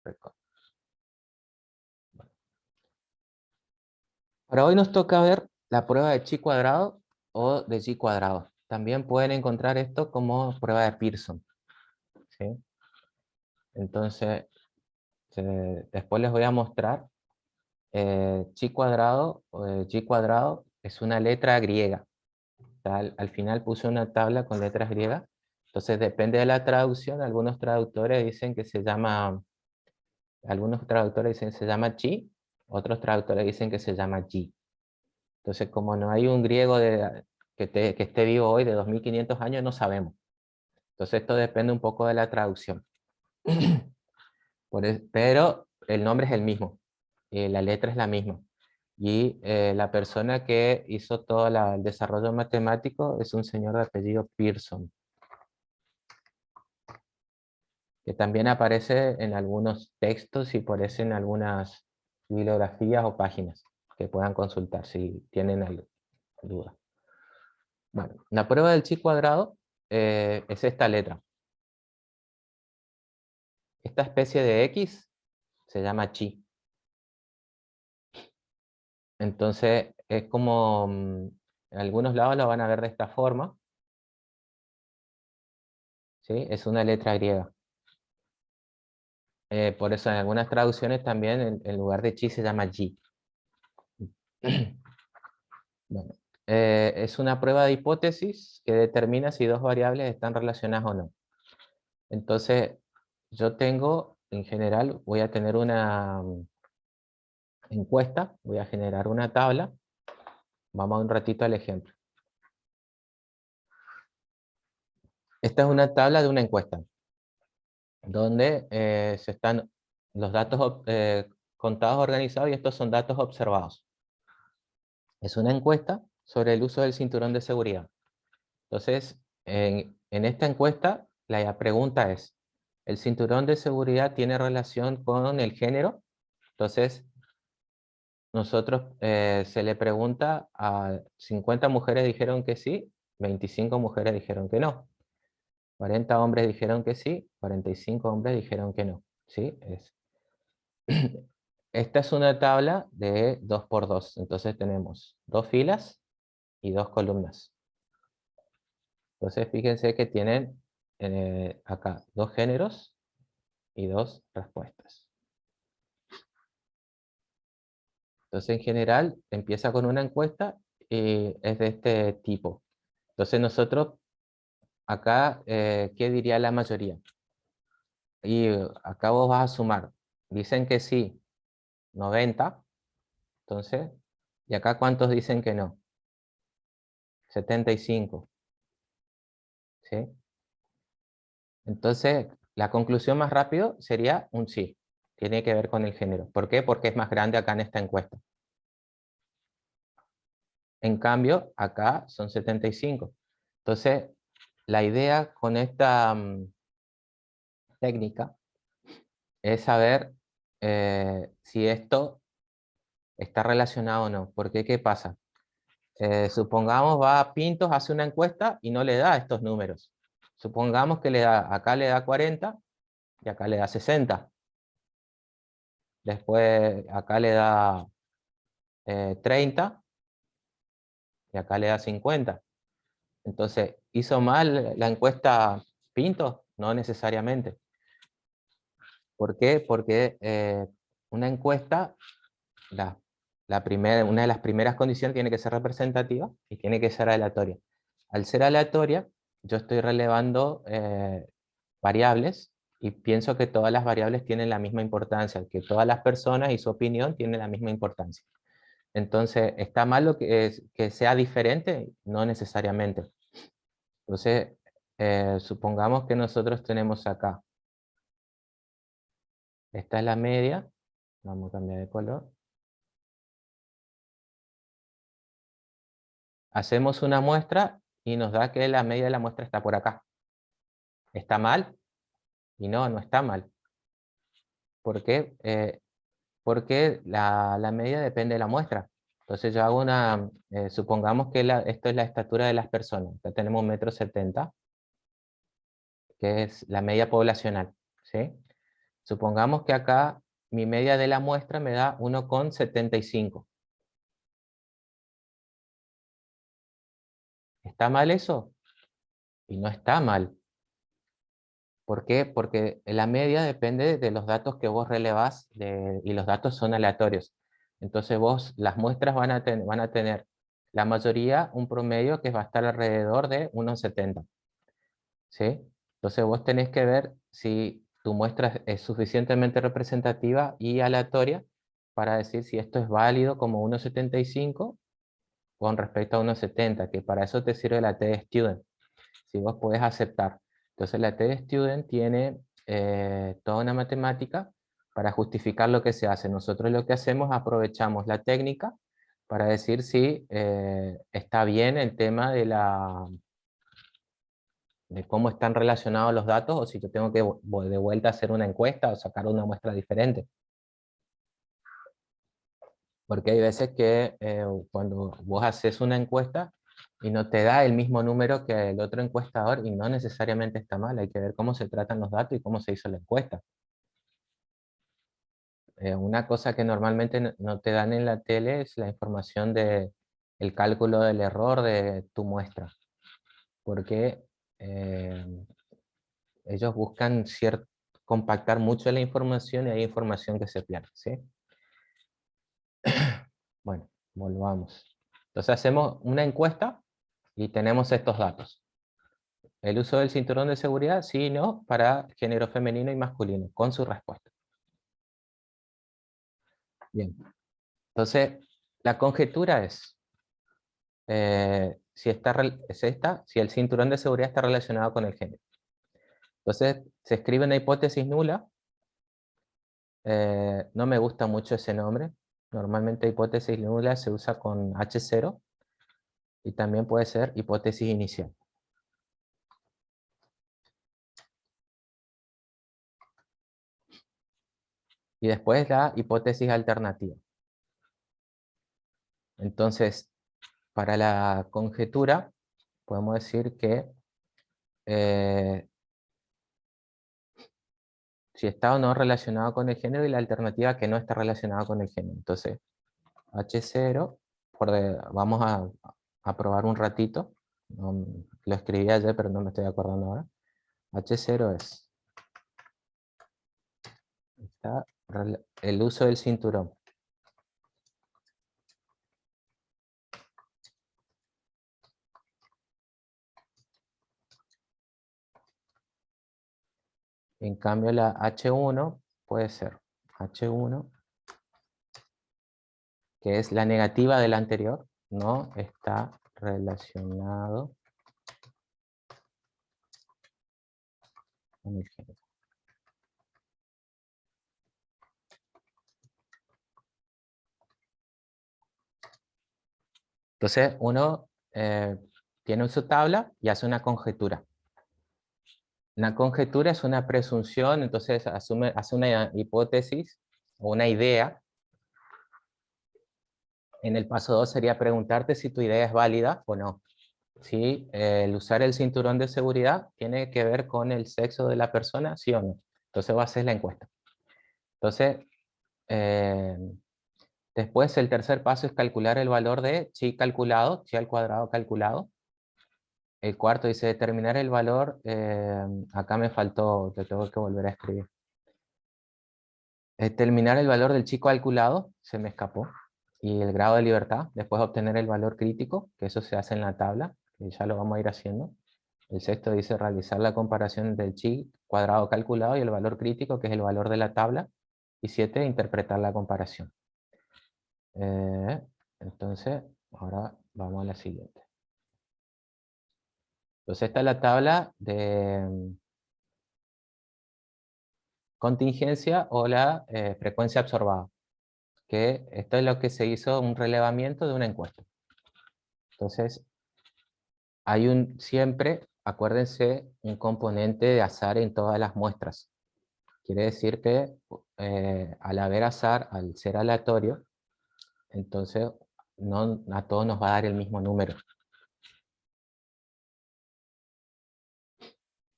record. Bueno. Para hoy nos toca ver la prueba de chi cuadrado o de g cuadrado. También pueden encontrar esto como prueba de Pearson, ¿sí? Entonces, después les voy a mostrar. Chi cuadrado o g cuadrado es una letra griega. Al final puse una tabla con letras griegas. Entonces depende de la traducción. Algunos traductores dicen que se llama chi, otros traductores dicen que se llama g. Entonces, como no hay un griego que esté vivo hoy de 2500 años, no sabemos. Entonces esto depende un poco de la traducción. Pero el nombre es el mismo, la letra es la misma. Y la persona que hizo todo el desarrollo matemático es un señor de apellido Pearson, que también aparece en algunos textos y aparece en algunas bibliografías o páginas que puedan consultar si tienen duda. Bueno, la prueba del chi cuadrado es esta letra. Esta especie de X se llama chi. Entonces es como, en algunos lados lo van a ver de esta forma, ¿sí? Es una letra griega. Por eso en algunas traducciones también en lugar de chi se llama G. Bueno, es una prueba de hipótesis que determina si dos variables están relacionadas o no. Entonces, yo tengo, en general, voy a tener una encuesta, voy a generar una tabla. Vamos un ratito al ejemplo. Esta es una tabla de una encuesta, donde se están los datos contados, organizados, y estos son datos observados. Es una encuesta sobre el uso del cinturón de seguridad. Entonces, en esta encuesta, la pregunta es, ¿el cinturón de seguridad tiene relación con el género? Entonces, nosotros se le pregunta a 50 mujeres dijeron que sí, 25 mujeres dijeron que no. 40 hombres dijeron que sí, 45 hombres dijeron que no. ¿Sí? Esta es una tabla de 2 por 2. Entonces tenemos 2 filas y 2 columnas. Entonces fíjense que tienen acá 2 géneros y 2 respuestas. Entonces en general empieza con una encuesta y es de este tipo. Entonces nosotros acá, ¿qué diría la mayoría? Y acá vos vas a sumar. Dicen que sí, 90. Entonces, ¿y acá cuántos dicen que no? 75. ¿Sí? Entonces, la conclusión más rápido sería un sí. Tiene que ver con el género. ¿Por qué? Porque es más grande acá en esta encuesta. En cambio, acá son 75. Entonces, la idea con esta técnica es saber si esto está relacionado o no. Porque, ¿qué pasa? Supongamos va a Pintos, hace una encuesta y no le da estos números. Supongamos que acá le da 40 y acá le da 60. Después acá le da 30 y acá le da 50. Entonces, ¿hizo mal la encuesta Pintos? No necesariamente. ¿Por qué? Porque una encuesta, una de las primeras condiciones tiene que ser representativa y tiene que ser aleatoria. Al ser aleatoria, yo estoy relevando variables y pienso que todas las variables tienen la misma importancia, que todas las personas y su opinión tienen la misma importancia. Entonces, ¿está mal que sea diferente? No necesariamente. Entonces, supongamos que nosotros tenemos acá. Esta es la media. Vamos a cambiar de color. Hacemos una muestra y nos da que la media de la muestra está por acá. ¿Está mal? Y no, no está mal. ¿Por qué? Porque la media depende de la muestra. Entonces yo hago supongamos que esto es la estatura de las personas. Ya tenemos 1,70 m, que es la media poblacional, ¿sí? Supongamos que acá mi media de la muestra me da 1,75. ¿Está mal eso? Y no está mal. ¿Por qué? Porque la media depende de los datos que vos relevás y los datos son aleatorios. Entonces las muestras van a tener la mayoría un promedio que va a estar alrededor de 1,70. ¿Sí? Entonces vos tenés que ver si tu muestra es suficientemente representativa y aleatoria para decir si esto es válido como 1,75 con respecto a 1,70, que para eso te sirve la t-student. Si vos podés aceptar. Entonces la t-student tiene toda una matemática para justificar lo que se hace. Nosotros lo que hacemos, aprovechamos la técnica para decir si está bien el tema de cómo están relacionados los datos, o si yo tengo que de vuelta hacer una encuesta o sacar una muestra diferente. Porque hay veces que cuando vos haces una encuesta y no te da el mismo número que el otro encuestador, y no necesariamente está mal, hay que ver cómo se tratan los datos y cómo se hizo la encuesta. Una cosa que normalmente no te dan en la tele es la información de el cálculo del error de tu muestra, porque ellos buscan compactar mucho la información y hay información que se pierde, ¿sí? Bueno, volvamos. Entonces hacemos una encuesta y tenemos estos datos. El uso del cinturón de seguridad, sí y no, para género femenino y masculino, con su respuesta. Bien. Entonces, la conjetura es, si el cinturón de seguridad está relacionado con el género. Entonces, se escribe una hipótesis nula. No me gusta mucho ese nombre. Normalmente hipótesis nula se usa con H0 y también puede ser hipótesis inicial. Y después la hipótesis alternativa. Entonces, para la conjetura, podemos decir que si está o no relacionado con el género, y la alternativa que no está relacionada con el género. Entonces, H0, vamos a probar un ratito. Lo escribí ayer, pero no me estoy acordando ahora. H0 es el uso del cinturón. En cambio, la H1 puede ser H1, que es la negativa del anterior, no está relacionado con el género. Entonces, uno tiene su tabla y hace una conjetura. Una conjetura es una presunción, entonces hace una hipótesis o una idea. En el paso 2 sería preguntarte si tu idea es válida o no. Si el usar el cinturón de seguridad tiene que ver con el sexo de la persona, sí o no. Entonces va a ser la encuesta. Entonces, después el tercer paso es calcular el valor de chi calculado, chi al cuadrado calculado. El cuarto dice determinar el valor, acá me faltó, te tengo que volver a escribir. Determinar el valor del chi calculado, se me escapó, y el grado de libertad. Después obtener el valor crítico, que eso se hace en la tabla, que ya lo vamos a ir haciendo. El sexto dice realizar la comparación del chi cuadrado calculado y el valor crítico, que es el valor de la tabla. Y 7, interpretar la comparación. Entonces, ahora vamos a la siguiente. Entonces esta es la tabla de contingencia o la frecuencia observada. Que esto es lo que se hizo, un relevamiento de una encuesta. Entonces, hay siempre, acuérdense, un componente de azar en todas las muestras. Quiere decir que al haber azar, al ser aleatorio, entonces no a todos nos va a dar el mismo número.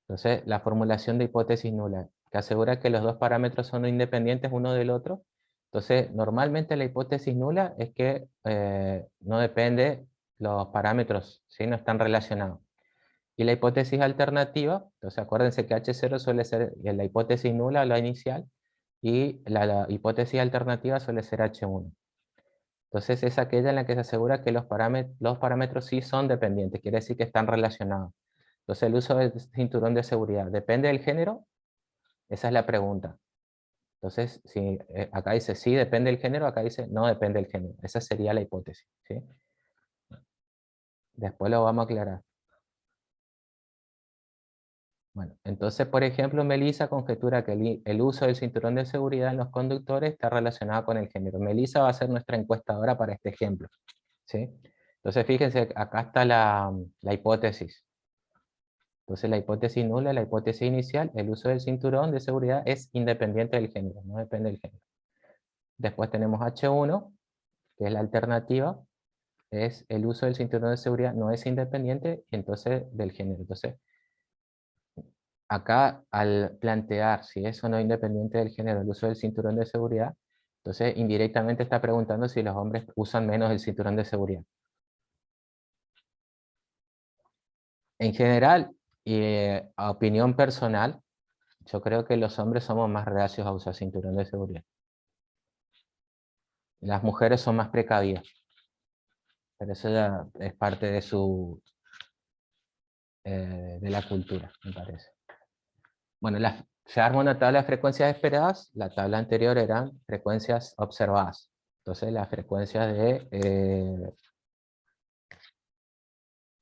Entonces, la formulación de hipótesis nula. que asegura que los dos parámetros son independientes uno del otro. Entonces, normalmente la hipótesis nula es que no depende, los parámetros, ¿sí? No están relacionados. Y la hipótesis alternativa, entonces acuérdense que H0 suele ser la hipótesis nula, la inicial, y la hipótesis alternativa suele ser H1. Entonces es aquella en la que se asegura que los parámetros sí son dependientes, quiere decir que están relacionados. Entonces el uso del cinturón de seguridad, ¿depende del género? Esa es la pregunta. Entonces, si acá dice sí depende del género, acá dice no depende del género. Esa sería la hipótesis, ¿sí? Después lo vamos a aclarar. Bueno, entonces, por ejemplo, Melissa conjetura que el uso del cinturón de seguridad en los conductores está relacionado con el género. Melissa va a ser nuestra encuestadora para este ejemplo, ¿sí? Entonces, fíjense, acá está la hipótesis. Entonces, la hipótesis nula, la hipótesis inicial, el uso del cinturón de seguridad es independiente del género, no depende del género. Después tenemos H1, que es la alternativa, es el uso del cinturón de seguridad no es independiente, entonces del género. Entonces, acá al plantear si es o no independiente del género el uso del cinturón de seguridad, entonces indirectamente está preguntando si los hombres usan menos el cinturón de seguridad. En general, a opinión personal, yo creo que los hombres somos más reacios a usar cinturón de seguridad. Las mujeres son más precavidas, pero eso ya es parte de de la cultura, me parece. Bueno, se arma una tabla de frecuencias esperadas, la tabla anterior eran frecuencias observadas. Entonces las frecuencias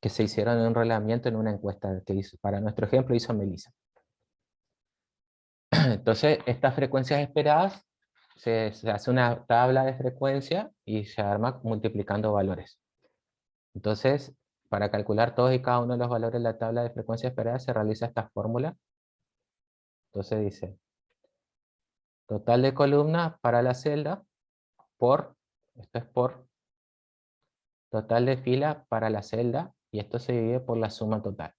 que se hicieron en un relevamiento en una encuesta que hizo, para nuestro ejemplo hizo Melissa. Entonces estas frecuencias esperadas, se hace una tabla de frecuencia y se arma multiplicando valores. Entonces, para calcular todos y cada uno de los valores de la tabla de frecuencia esperada se realiza esta fórmula. Entonces dice, total de columnas para la celda por, esto es por total de fila para la celda, y esto se divide por la suma total.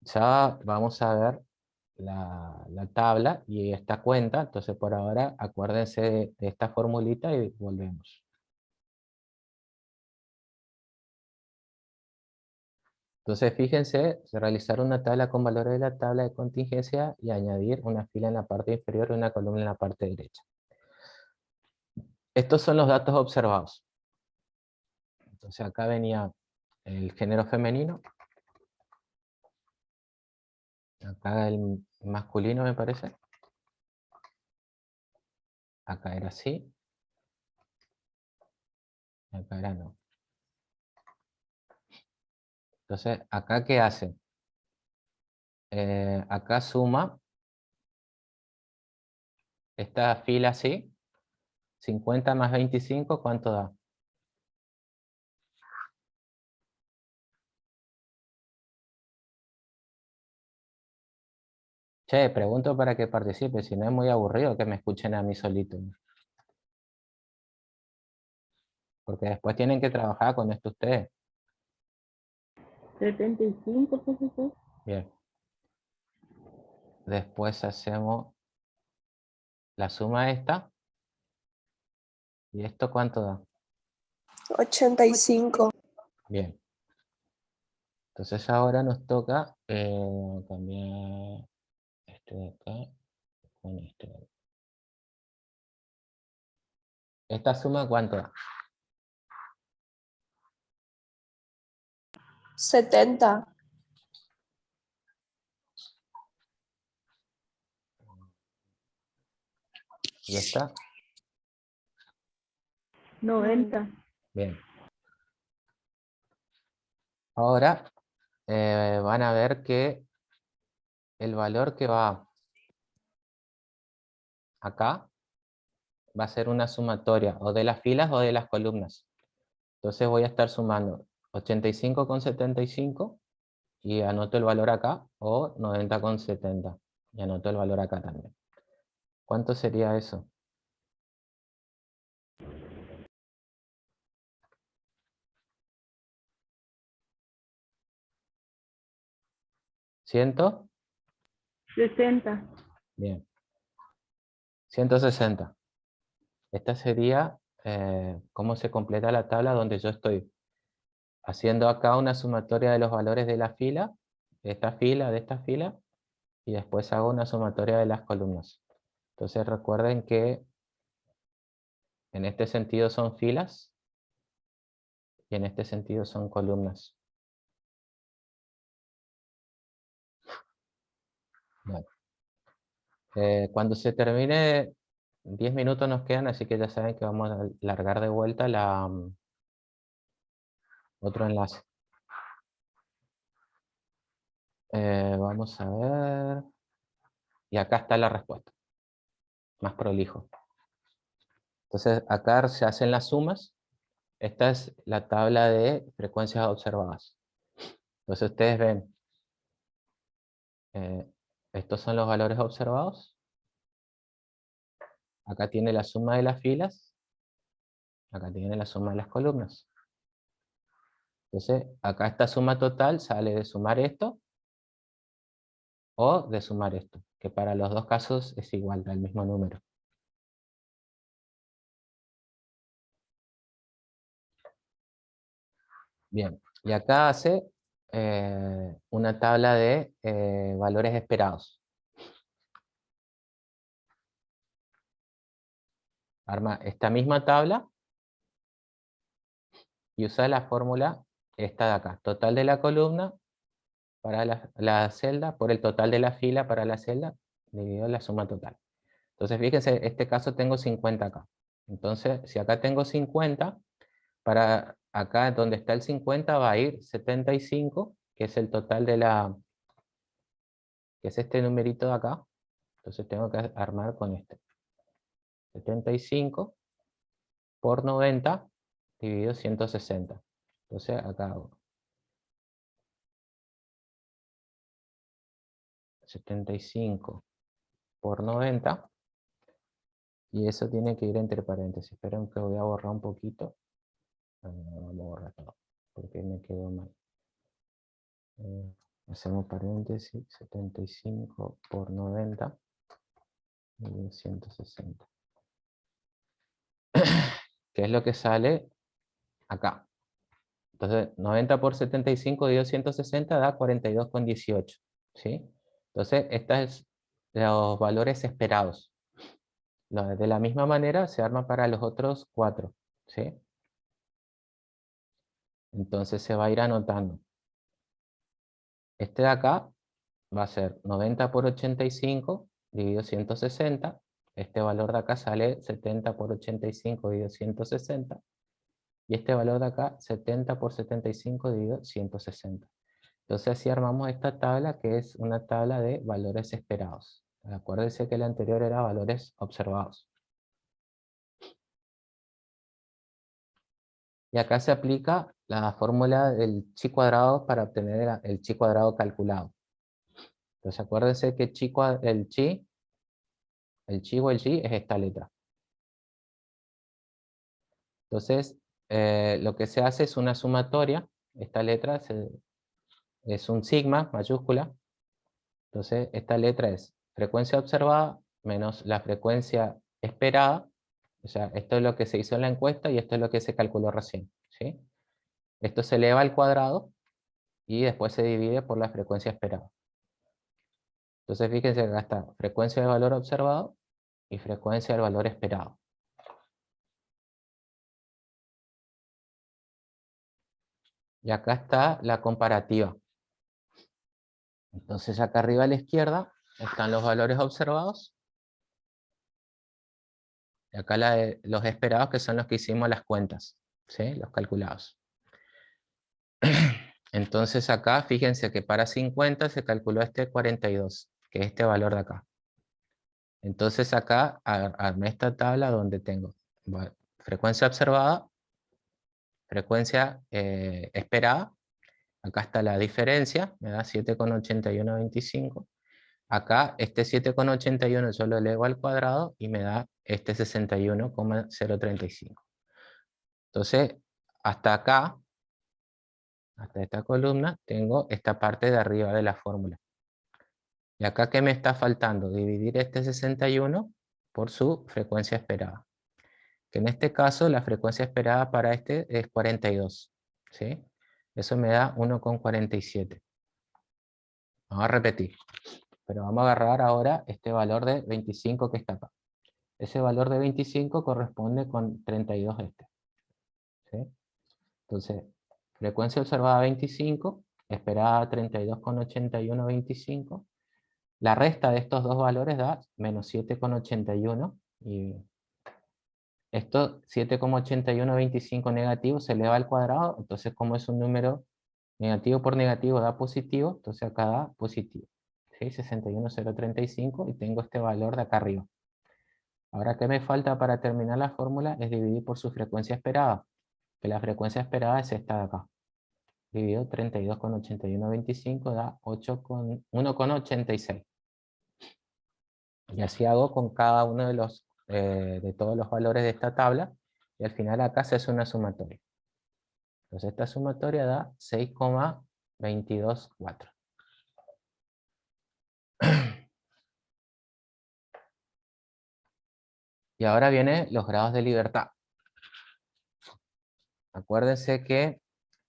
Ya vamos a ver la tabla y esta cuenta, entonces por ahora acuérdense de esta formulita y volvemos. Entonces fíjense, realizar una tabla con valores de la tabla de contingencia y añadir una fila en la parte inferior y una columna en la parte derecha. Estos son los datos observados. Entonces acá venía el género femenino, acá el masculino me parece, acá era así, acá era no. Entonces acá ¿qué hace? Acá suma esta fila así, 50 más 25, ¿cuánto da? Che, pregunto para que participe, si no es muy aburrido que me escuchen a mí solito. Porque después tienen que trabajar con esto ustedes. 75, profesor. Bien. Después hacemos la suma esta. ¿Y esto cuánto da? 85. Bien. Entonces ahora nos toca cambiar este de acá con este de acá. ¿Esta suma cuánto da? 70. ¿Y esta? 90. Bien. Ahora van a ver que el valor que va acá va a ser una sumatoria o de las filas o de las columnas. Entonces voy a estar sumando 85,75 y anoto el valor acá, o 90,70 y anoto el valor acá también. ¿Cuánto sería eso? ¿100? 60. Bien. 160. Esta sería cómo se completa la tabla donde yo estoy haciendo acá una sumatoria de los valores de la fila, de esta fila, y después hago una sumatoria de las columnas. Entonces recuerden que en este sentido son filas y en este sentido son columnas. Bueno. Cuando se termine, 10 minutos nos quedan, así que ya saben que vamos a largar de vuelta otro enlace. Vamos a ver. Y acá está la respuesta. Más prolijo. Entonces acá se hacen las sumas. Esta es la tabla de frecuencias observadas. Entonces ustedes ven, estos son los valores observados. Acá tiene la suma de las filas. Acá tiene la suma de las columnas. Entonces acá esta suma total sale de sumar esto o de sumar esto, que para los dos casos es igual, da el mismo número. Bien, y acá hace una tabla de valores esperados. Arma esta misma tabla y usa la fórmula esta de acá. Total de la columna para la celda por el total de la fila para la celda dividido la suma total. Entonces fíjense, en este caso tengo 50 acá. Entonces, si acá tengo 50, para acá donde está el 50 va a ir 75, que es el total de que es este numerito de acá. Entonces tengo que armar con este. 75 por 90 dividido 160. Entonces acá hago 75 por 90 y eso tiene que ir entre paréntesis. Esperen que voy a borrar un poquito. Vamos a borrar todo porque me quedó mal. Hacemos paréntesis, 75 por 90 y 160. ¿Qué es lo que sale acá? Entonces, 90 por 75 dividido 160 da 42,18. ¿Sí? Entonces, estos es los valores esperados. De la misma manera se arma para los otros 4. ¿Sí? Entonces se va a ir anotando. Este de acá va a ser 90 por 85 dividido 160. Este valor de acá sale 70 por 85 dividido 160. Y este valor de acá, 70 por 75 dividido 160. Entonces así armamos esta tabla que es una tabla de valores esperados. Acuérdense que la anterior era valores observados. Y acá se aplica la fórmula del chi cuadrado para obtener el chi cuadrado calculado. Entonces acuérdense que el chi o el chi es esta letra. Entonces lo que se hace es una sumatoria. Esta letra es un sigma mayúscula. Entonces esta letra es frecuencia observada menos la frecuencia esperada. O sea, esto es lo que se hizo en la encuesta y esto es lo que se calculó recién. ¿Sí? Esto se eleva al cuadrado y después se divide por la frecuencia esperada. Entonces fíjense que acá está frecuencia de valor observado y frecuencia del valor esperado. Y acá está la comparativa. Entonces acá arriba a la izquierda están los valores observados. Y acá los esperados, que son los que hicimos las cuentas. ¿Sí? Los calculados. Entonces acá fíjense que para 50 se calculó este 42, que es este valor de acá. Entonces acá armé esta tabla donde tengo frecuencia observada, frecuencia esperada. Acá está la diferencia, me da 7,8125. Acá este 7,81 yo lo elevo al cuadrado y me da este 61,035. Entonces, hasta acá, hasta esta columna, tengo esta parte de arriba de la fórmula. Y acá, ¿qué me está faltando? Dividir este 61 por su frecuencia esperada. Que en este caso la frecuencia esperada para este es 42. ¿Sí? Eso me da 1,47. Vamos a repetir. Pero vamos a agarrar ahora este valor de 25 que está acá. Ese valor de 25 corresponde con 32 este. ¿Sí? Entonces, frecuencia observada 25, esperada 32,8125. La resta de estos dos valores da menos 7,81. Y esto 7,8125 negativo se eleva al cuadrado. Entonces, como es un número negativo por negativo da positivo, entonces acá da positivo. ¿Sí? 61,035 y tengo este valor de acá arriba. Ahora, ¿qué me falta para terminar la fórmula? Es dividir por su frecuencia esperada, que la frecuencia esperada es esta de acá. Dividido 32,8125 da 1,86. Y así hago con cada uno de todos los valores de esta tabla, y al final acá se hace una sumatoria. Entonces esta sumatoria da 6,224. Y ahora vienen los grados de libertad. Acuérdense que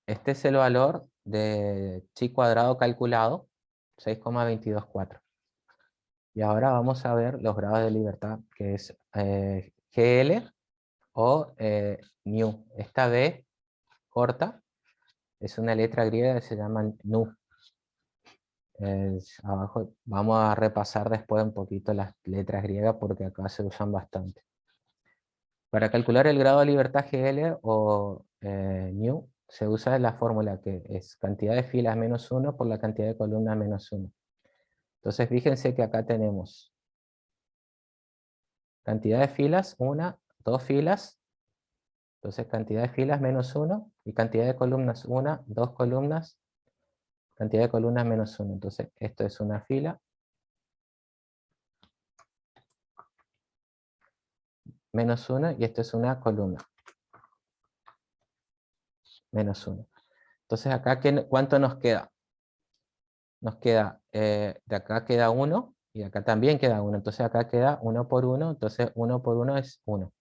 este es el valor de chi cuadrado calculado, 6,224. Y ahora vamos a ver los grados de libertad, que es GL o nu. Esta B corta es una letra griega que se llama nu. Abajo vamos a repasar después un poquito las letras griegas porque acá se usan bastante. Para calcular el grado de libertad GL o nu, se usa la fórmula que es cantidad de filas menos 1 por la cantidad de columnas menos 1. Entonces fíjense que acá tenemos cantidad de filas, 1, 2 filas. Entonces cantidad de filas menos 1 y cantidad de columnas 1, 2 columnas, cantidad de columnas menos 1. Entonces esto es una fila menos 1 y esto es una columna menos 1. Entonces acá, ¿cuánto nos queda? Nos queda, de acá queda 1 y de acá también queda 1. Entonces acá queda 1 por 1, entonces 1 por 1 es 1.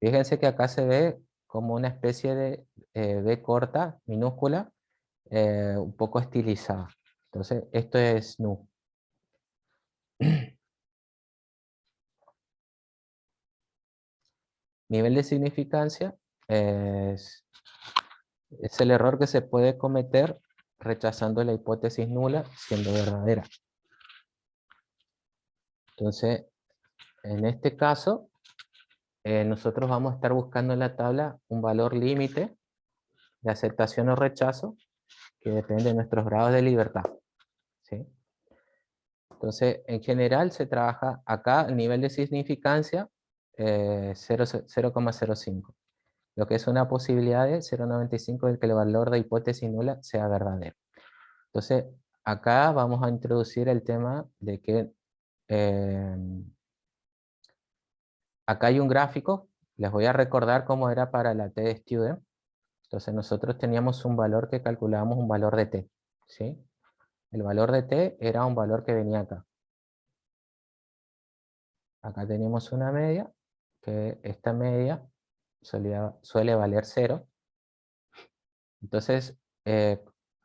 Fíjense que acá se ve como una especie de B corta, minúscula, un poco estilizada. Entonces esto es nu. Nivel de significancia es el error que se puede cometer rechazando la hipótesis nula siendo verdadera. Entonces, en este caso, nosotros vamos a estar buscando en la tabla un valor límite de aceptación o rechazo que depende de nuestros grados de libertad. ¿Sí? Entonces, en general se trabaja acá el nivel de significancia 0,05. Lo que es una posibilidad de 0,95 de que el valor de hipótesis nula sea verdadero. Entonces, acá vamos a introducir el tema de que acá hay un gráfico. Les voy a recordar cómo era para la T-Student. Entonces nosotros teníamos un valor que calculábamos un valor de T. ¿Sí? El valor de T era un valor que venía acá. Acá tenemos una media, que esta media suele valer 0. Entonces,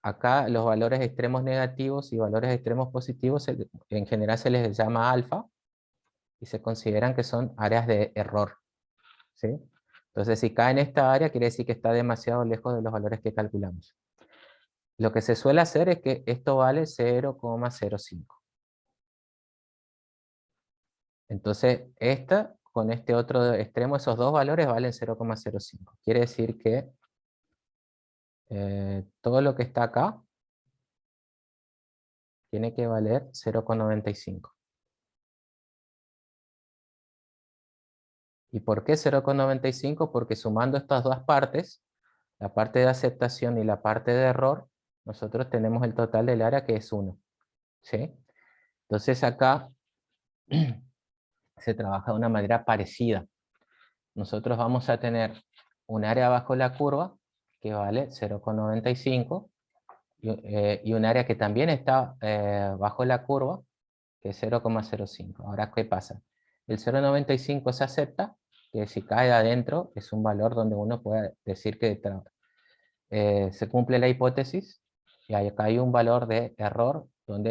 acá los valores extremos negativos y valores extremos positivos en general se les llama alfa y se consideran que son áreas de error. ¿Sí? Entonces, si cae en esta área, quiere decir que está demasiado lejos de los valores que calculamos. Lo que se suele hacer es que esto vale 0,05. Entonces, esta con este otro extremo, esos dos valores valen 0,05. Quiere decir que todo lo que está acá tiene que valer 0,95. ¿Y por qué 0,95? Porque sumando estas dos partes, la parte de aceptación y la parte de error, nosotros tenemos el total del área que es 1. ¿Sí? Entonces acá se trabaja de una manera parecida. Nosotros vamos a tener un área bajo la curva que vale 0,95 y un área que también está bajo la curva que es 0,05. Ahora, ¿qué pasa? El 0,95 se acepta, que si cae adentro es un valor donde uno puede decir que se cumple la hipótesis, y acá hay un valor de error donde